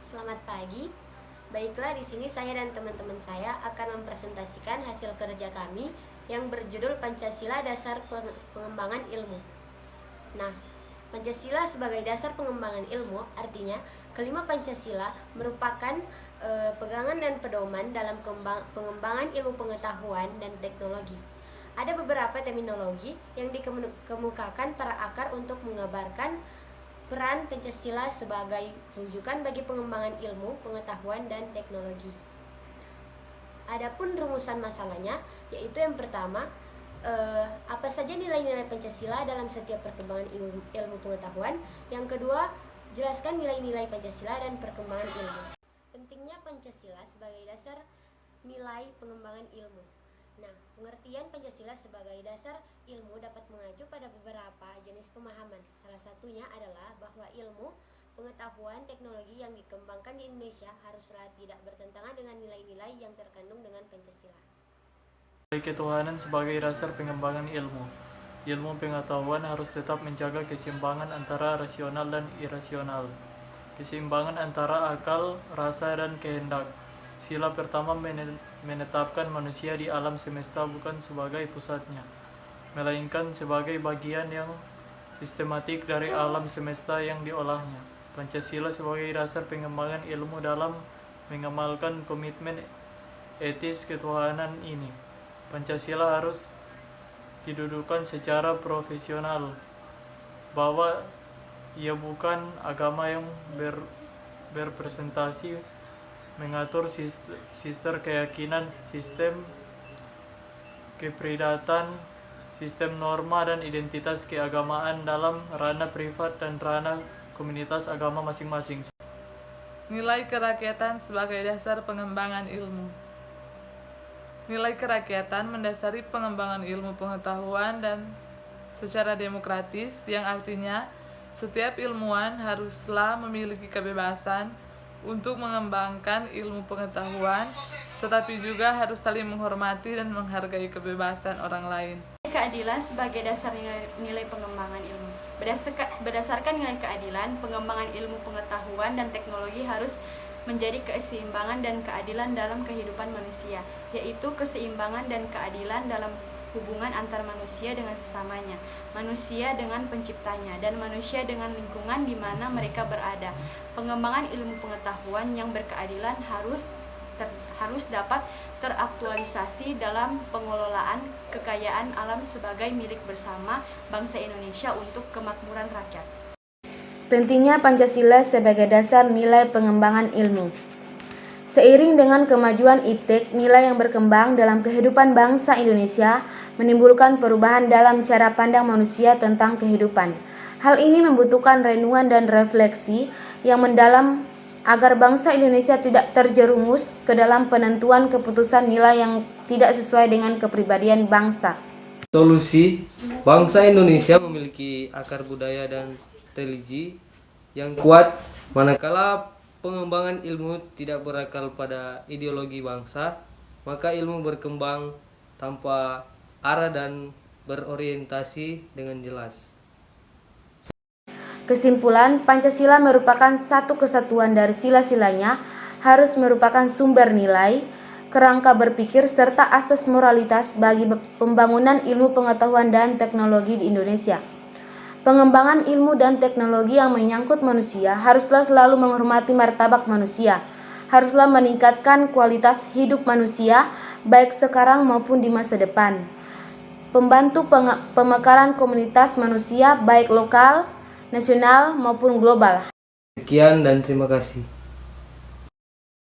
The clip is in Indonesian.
Selamat pagi. Baiklah, di sini saya dan teman-teman saya akan mempresentasikan hasil kerja kami yang berjudul Pancasila Dasar Pengembangan Ilmu. Nah, Pancasila sebagai dasar pengembangan ilmu artinya kelima Pancasila merupakan pegangan dan pedoman dalam pengembangan ilmu pengetahuan dan teknologi. Ada beberapa terminologi yang dikemukakan para akar untuk mengabarkan peran Pancasila sebagai rujukan bagi pengembangan ilmu, pengetahuan, dan teknologi. Adapun rumusan masalahnya, yaitu yang pertama, apa saja nilai-nilai Pancasila dalam setiap perkembangan ilmu pengetahuan. Yang kedua, jelaskan nilai-nilai Pancasila dan perkembangan ilmu. Pentingnya Pancasila sebagai dasar nilai pengembangan ilmu. Nah, pengertian Pancasila sebagai dasar ilmu dapat mengacu pada beberapa jenis pemahaman. Salah satunya adalah bahwa ilmu, pengetahuan, teknologi yang dikembangkan di Indonesia haruslah tidak bertentangan dengan nilai-nilai yang terkandung dengan Pancasila. Ketuhanan sebagai dasar pengembangan ilmu. Ilmu pengetahuan harus tetap menjaga keseimbangan antara rasional dan irasional. Keseimbangan antara akal, rasa, dan kehendak. Sila pertama menetapkan manusia di alam semesta bukan sebagai pusatnya, melainkan sebagai bagian yang sistematik dari alam semesta yang diolahnya. Pancasila sebagai dasar pengembangan ilmu dalam mengamalkan komitmen etis ketuhanan ini. Pancasila harus didudukan secara profesional bahwa ia bukan agama yang berpresentasi mengatur sistem keyakinan, sistem kepribadian, sistem norma dan identitas keagamaan dalam ranah privat dan ranah komunitas agama masing-masing. Nilai kerakyatan sebagai dasar pengembangan ilmu. Nilai kerakyatan mendasari pengembangan ilmu pengetahuan dan secara demokratis, yang artinya setiap ilmuwan haruslah memiliki kebebasan untuk mengembangkan ilmu pengetahuan, tetapi juga harus saling menghormati dan menghargai kebebasan orang lain. Keadilan sebagai dasar nilai pengembangan ilmu. Berdasarkan nilai keadilan, pengembangan ilmu pengetahuan dan teknologi harus menjadi keseimbangan dan keadilan dalam kehidupan manusia, yaitu keseimbangan dan keadilan dalam hubungan antar manusia dengan sesamanya, manusia dengan penciptanya, dan manusia dengan lingkungan di mana mereka berada. Pengembangan ilmu pengetahuan yang berkeadilan harus dapat teraktualisasi dalam pengelolaan kekayaan alam sebagai milik bersama bangsa Indonesia untuk kemakmuran rakyat. Pentingnya Pancasila sebagai dasar nilai pengembangan ilmu. Seiring dengan kemajuan iptek, nilai yang berkembang dalam kehidupan bangsa Indonesia menimbulkan perubahan dalam cara pandang manusia tentang kehidupan. Hal ini membutuhkan renungan dan refleksi yang mendalam agar bangsa Indonesia tidak terjerumus ke dalam penentuan keputusan nilai yang tidak sesuai dengan kepribadian bangsa. Solusi, bangsa Indonesia memiliki akar budaya dan religi yang kuat, manakala pengembangan ilmu tidak berakar pada ideologi bangsa, maka ilmu berkembang tanpa arah dan berorientasi dengan jelas. Kesimpulan, Pancasila merupakan satu kesatuan dari sila-silanya, harus merupakan sumber nilai, kerangka berpikir, serta asas moralitas bagi pembangunan ilmu pengetahuan dan teknologi di Indonesia. Pengembangan ilmu dan teknologi yang menyangkut manusia haruslah selalu menghormati martabat manusia, haruslah meningkatkan kualitas hidup manusia baik sekarang maupun di masa depan. Pembantu pemekaran komunitas manusia baik lokal, nasional maupun global. Sekian dan terima kasih.